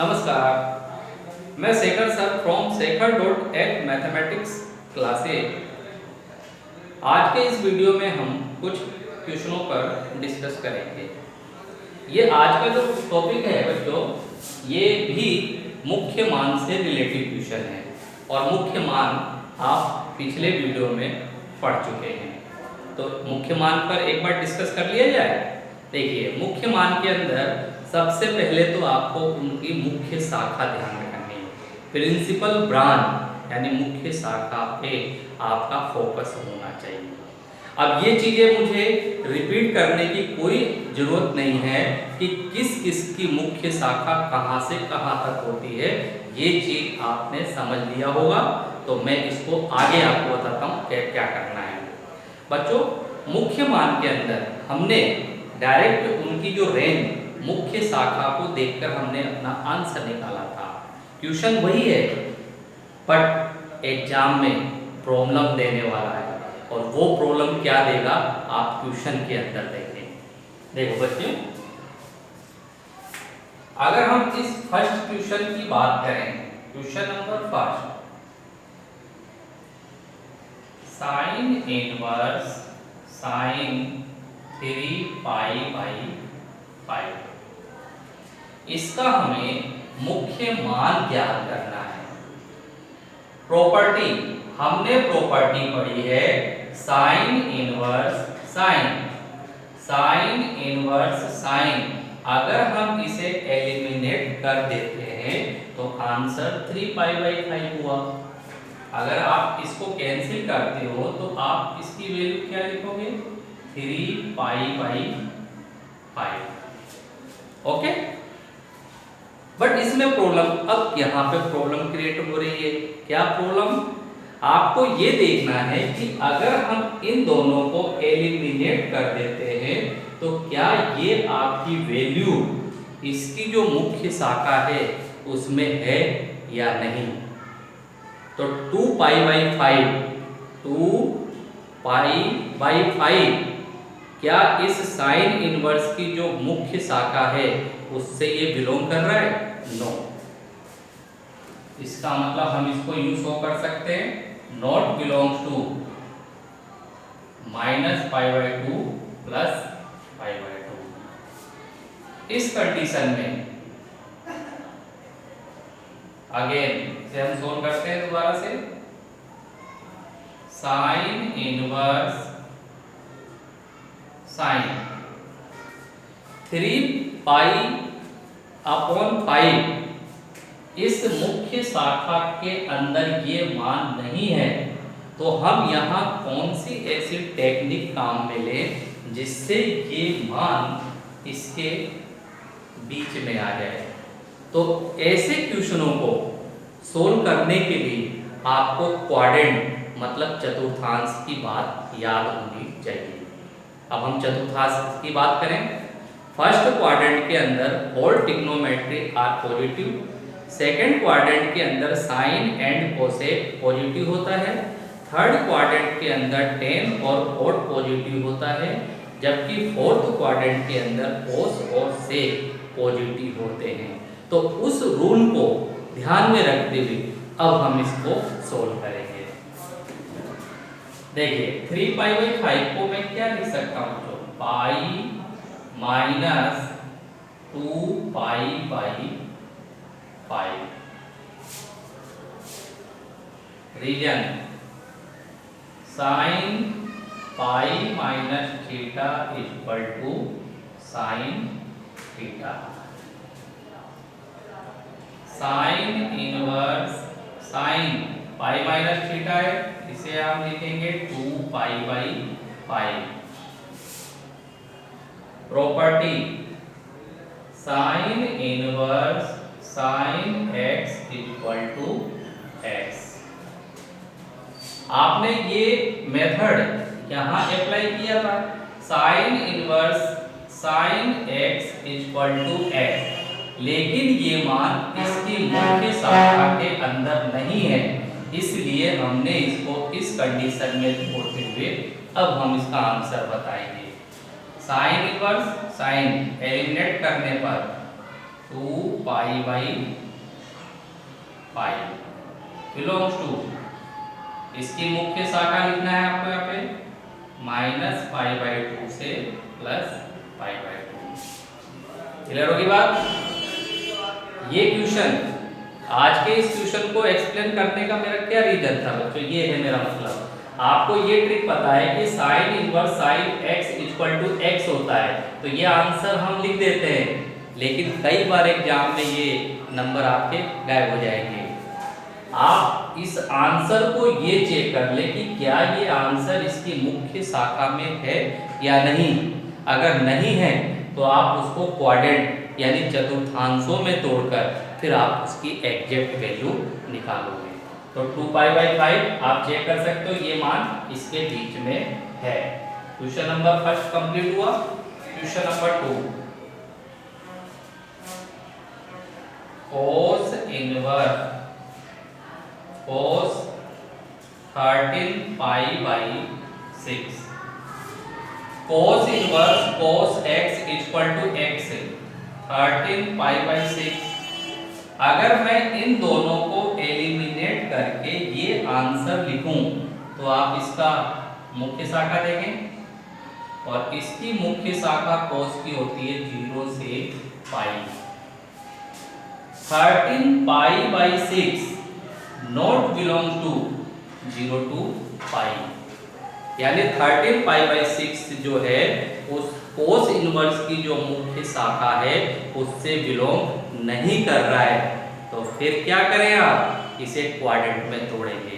नमस्कार, मैं Shekhar sir from Shekhar dot at mathematics classes. आज के इस वीडियो में हम कुछ क्वेश्चनों पर डिस्कस करेंगे। ये आज का जो टॉपिक है बच्चों, ये भी मुख्य मान से रिलेटेड क्वेश्चन है और मुख्य मान आप पिछले वीडियो में पढ़ चुके हैं। तो मुख्य मान पर एक बार डिस्कस कर लिया जाए। देखिए, मुख्य मान के अंदर सबसे पहले तो आपको उनकी मुख्य शाखा ध्यान रखनी है। प्रिंसिपल ब्रांच यानी मुख्य शाखा पे आपका फोकस होना चाहिए। अब ये चीजें मुझे रिपीट करने की कोई जरूरत नहीं है कि किस किस की मुख्य शाखा कहाँ से कहाँ तक होती है। ये चीज आपने समझ लिया होगा, तो मैं इसको आगे आपको बताता हूँ क्या करना है। बच्चों, मुख्य मान के अंदर हमने डायरेक्ट उनकी जो रेंज मुख्य शाखा को देखकर हमने अपना आंसर निकाला था। क्वेश्चन वही है, बट एग्जाम में प्रॉब्लम देने वाला है और वो प्रॉब्लम क्या देगा आप क्वेश्चन के अंदर देखें। देखो बच्चों, अगर हम इस फर्स्ट क्वेश्चन की बात करें, question number first, sine inverse sine 3π/5, इसका हमें मुख्य मान ज्ञात करना है। प्रॉपर्टी, हमने प्रॉपर्टी पढ़ी है sign inverse sign. Sign inverse sign अगर हम इसे एलिमिनेट कर देते हैं तो आंसर 3π/5 हुआ। अगर आप इसको कैंसिल करते हो तो आप इसकी वैल्यू क्या लिखोगे? 3π/5। ओके, बट इसमें प्रॉब्लम, अब यहाँ पे प्रॉब्लम क्रिएट हो रही है। क्या प्रॉब्लम? आपको ये देखना है कि अगर हम इन दोनों को एलिमिनेट कर देते हैं तो क्या ये आपकी वैल्यू इसकी जो मुख्य शाखा है उसमें है या नहीं। तो 2π/5, 2π/5 क्या इस साइन इनवर्स की जो मुख्य शाखा है उससे ये बिलोंग कर रहा है? नो। इसका मतलब हम इसको यूं शो कर सकते हैं, नॉट बिलोंग्स टू -π/2 प्लस π/2। इस कंडीशन में अगेन से हम सोल्व करते हैं दोबारा से। साइन इनवर्स साइन 3π/5 इस मुख्य शाखा के अंदर ये मान नहीं है, तो हम यहाँ कौन सी ऐसी टेक्निक काम में लें जिससे ये मान इसके बीच में आ जाए। तो ऐसे क्वेश्चनों को सोल्व करने के लिए आपको क्वाड्रेंट मतलब चतुर्थांश की बात याद होनी चाहिए। अब हम चतुर्थांश की बात करें। फर्स्ट क्वाड्रेंट के अंदर all trigonometry are positive, second quadrant के अंदर साइन एंड कोसेक पॉजिटिव होता है, थर्ड क्वाड्रेंट के अंदर टेन और कॉट पॉजिटिव होता है, जबकि फोर्थ क्वाड्रेंट के अंदर कोस और सेक पॉजिटिव होते हैं। तो उस रूल को ध्यान में रखते हुए अब हम इसको सोल्व करेंगे। देखिए, 3π/5 को मैं क्या लिख सकता हूँ? तो pi minus 2π/5। Reason sine pi minus theta equal to sine theta. Sine inverse sine pi minus theta है, इसे हम लिखेंगे 2π/5। Property sine inverse sine x equal to x। आपने ये मेथड यहाँ अप्लाई किया था, sine inverse sine x equal to x, लेकिन ये मान इसकी मुख्य शाखा के अंदर नहीं है, इसलिए हमने इसको इस कंडीशन में छोड़ते हुए अब हम इसका आंसर बताएंगे। साइन इनवर्स साइन एलिमिनेट करने पर 2π/5 बिलोंग्स टू, इसकी मुख्य शाखा लिखना है आपको यहाँ पे -π/2 से +π/2। क्लियर होगी बात? ये क्वेश्चन, आज के इस क्वेश्चन को एक्सप्लेन करने का मेरा क्या रीजन था बच्चों, ये है मेरा मतलब, आपको ये ट्रिक पता है कि sin inverse sin x = x होता है, तो ये आंसर हम लिख देते हैं, लेकिन कई बार एग्जाम में ये नंबर आपके गायब हो जाएंगे। आप इस आंसर को ये चेक कर ले कि क्या ये आंसर इसकी मुख्य शाखा में है या नहीं। अगर नहीं है तो आप उसको क्वाड्रेंट यानी चतुर्थांशों में तोड़कर फिर आप उसकी एग्जैक्ट वैल्यू निकालोगे। तो 2π/5 आप चेक कर सकते हो, ये मान इसके बीच में है। क्वेश्चन नंबर 1 कंप्लीट हुआ। Question number 2, cos 13π/6। cos inverse cos x = x 13π/6। अगर मैं इन दोनों को एलिमिनेट करके ये आंसर लिखूं तो आप इसका मुख्य शाखा देखें, और इसकी मुख्य शाखा cos की होती है 0 से π। 13π/6 नॉट बिलोंग टू 0 to π, यानी 13π/6 जो है उस cos इनवर्स की जो मुख्य शाखा है उससे बिलोंग नहीं कर रहा है। तो फिर क्या करें, आप इसे क्वाड्रेंट में तोड़ेंगे।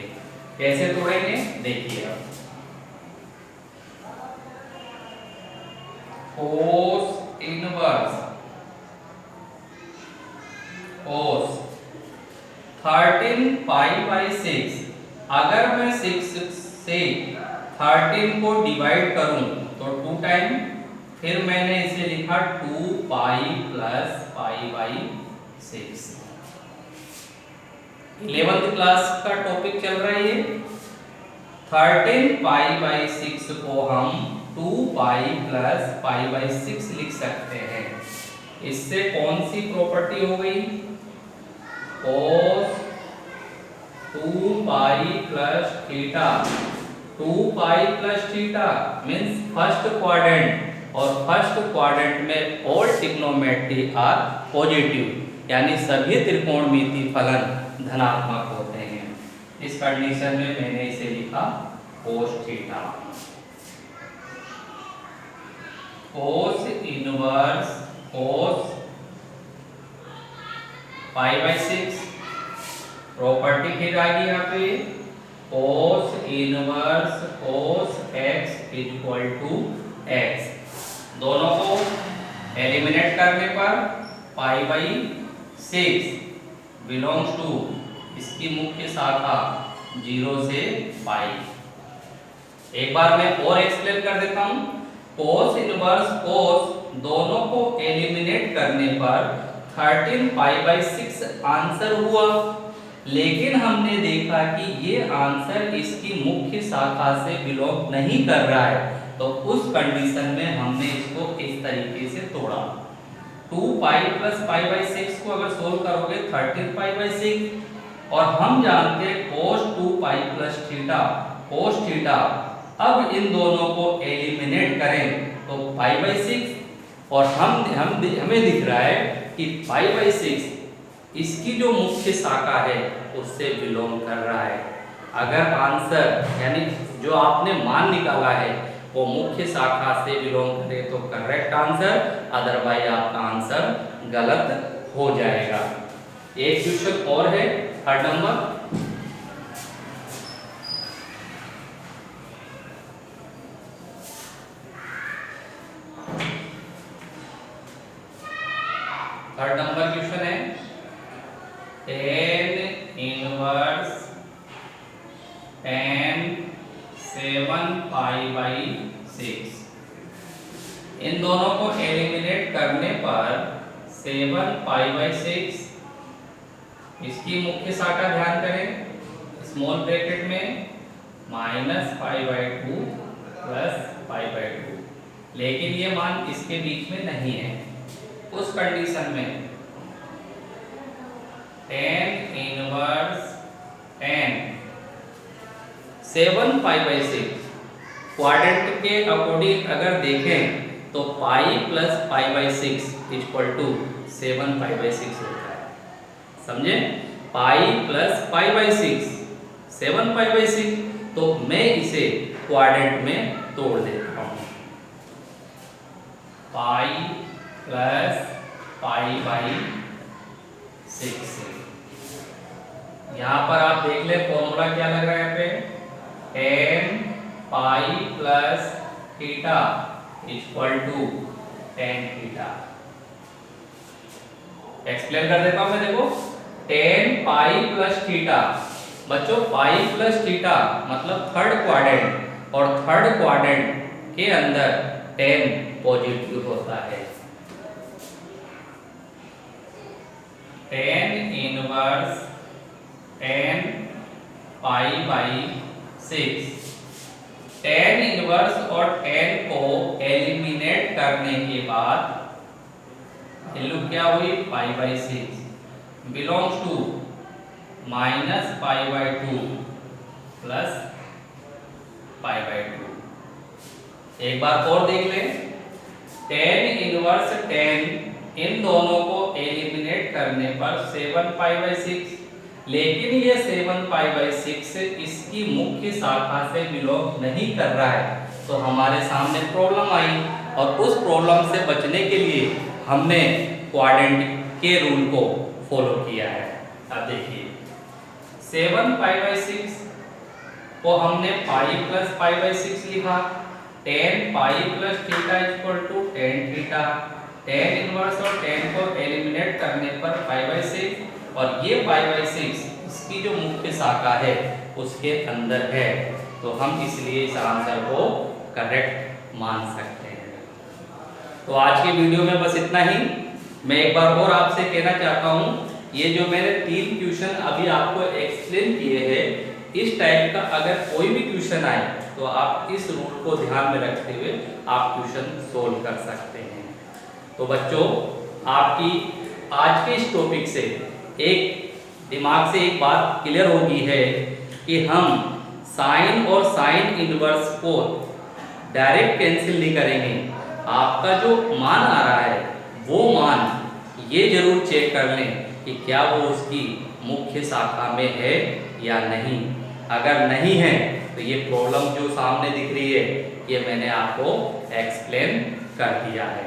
कैसे तोड़ेंगे देखिए आप। cos इनवर्स cos 13π/6, अगर मैं 6 से 13 को डिवाइड करूं तो 2 टाइम, फिर मैंने इसे लिखा 2π + π/6। 11th क्लास का टॉपिक चल रहा है ये। 13π/6 को हम 2π + π/6 लिख सकते हैं। इससे कौन सी प्रॉपर्टी हो गई, cos 2π + थीटा। 2π + थीटा मीन्स फर्स्ट क्वाड्रेंट, और फर्स्ट क्वाड्रेंट में ऑल ट्रिग्नोमेट्री आर पॉजिटिव, यानी सभी त्रिकोणमितीय फलन धनात्मक होते हैं। इस कंडीशन में मैंने इसे लिखा cos theta. cos inverse cos π/6 property फिर आ गई यहाँ पे, cos inverse cos x = x। दोनों को एलिमिनेट करने पर π/6 बिलोंग्स टू, इसकी मुख्य शाखा 0 से π। एक बार मैं और एक्सप्लेन कर देता हूँ। cos इनवर्स cos दोनों को एलिमिनेट करने पर 13π/6 आंसर हुआ, लेकिन हमने देखा कि ये आंसर इसकी मुख्य शाखा से बिलोंग नहीं कर रहा है, तो उस कंडीशन में हमने इसको इस तरीके से तोड़ा। 2π + π/6 को अगर सोल्व करोगे 13π/6, और हम जानते हैं cos 2π + थीटा cos थीटा। अब इन दोनों को एलिमिनेट करें तो π/6, और हमें दिख रहा है कि π/6 इसकी जो मुख्य शाखा है उससे बिलोंग कर रहा है। अगर आंसर यानी जो आपने मान निकाला है वो मुख्य शाखा से बिलोंग करे तो करेक्ट आंसर, अदरवाइज आपका आंसर गलत हो जाएगा। एक क्वेश्चन और है, 3rd number. Third number question है, tan इनवर्स tan 7π/6। इन दोनों को एलिमिनेट करने पर 7π/6, इसकी मुख्य शाखा ध्यान करें स्मॉल ब्रैकेट में -π/2 + π/2, लेकिन ये मान इसके बीच में नहीं है। उस कंडीशन में tan इनवर्स n 7 π/6 क्वाड्रेंट के अकॉर्डिंग अगर देखें तो पाई प्लस π/6 इक्वल टू 7 π/6 होता है। समझे? पाई प्लस π/6 7 π/6, तो मैं इसे क्वाड्रेंट में तोड़ देता हूं। Pi plus π/6। यहां पर आप देख ले फॉर्मूला क्या लग रहा है यहाँ पे, tan pi plus theta equal to tan theta. Explain कर देता हूं मैं, देखो tan पाई प्लस थीटा, बच्चों पाई प्लस थीटा मतलब थर्ड क्वाड्रेंट, और थर्ड क्वाड्रेंट के अंदर tan पॉजिटिव होता है। tan inverse tan π/6, tan inverse और tan को एलिमिनेट करने के बाद वैल्यू क्या हुई, π/6 बिलोंग्स टू -π/2 प्लस π/2। एक बार और देख लें, tan इनवर्स tan इन दोनों को एलिमिनेट करने पर 7 π/6, लेकिन ये 7 π/6 इसकी मुख्य शाखा से बिलोंग नहीं कर रहा है, तो हमारे सामने प्रॉब्लम आई, और उस प्रॉब्लम से बचने के लिए हमने क्वाड्रेंट के रूल को फॉलो किया है। अब देखिए 7 π/6 को हमने पाई प्लस π/6 लिखा, tan pi plus theta equal to tan theta, tan inverse और tan को एलिमिनेट करने पर π/6, और ये π/6 इसकी जो मुख्य शाखा है उसके अंदर है, तो हम इसलिए इस आंसर को करेक्ट मान सकते हैं। तो आज के वीडियो में बस इतना ही। मैं एक बार और आपसे कहना चाहता हूँ, ये जो मैंने 3 क्वेश्चन अभी आपको एक्सप्लेन किए हैं, इस टाइप का अगर कोई भी क्वेश्चन आए तो आप इस रूल को ध्यान में रखते हुए आप क्वेश्चन सोल्व कर सकते हैं। तो बच्चों, आपकी आज के इस टॉपिक से एक दिमाग से एक बात क्लियर होगी है कि हम साइन और साइन इनवर्स को डायरेक्ट कैंसिल नहीं करेंगे। आपका जो मान आ रहा है वो मान ये जरूर चेक कर लें कि क्या वो उसकी मुख्य शाखा में है या नहीं। अगर नहीं है तो ये प्रॉब्लम जो सामने दिख रही है ये मैंने आपको एक्सप्लेन कर दिया है।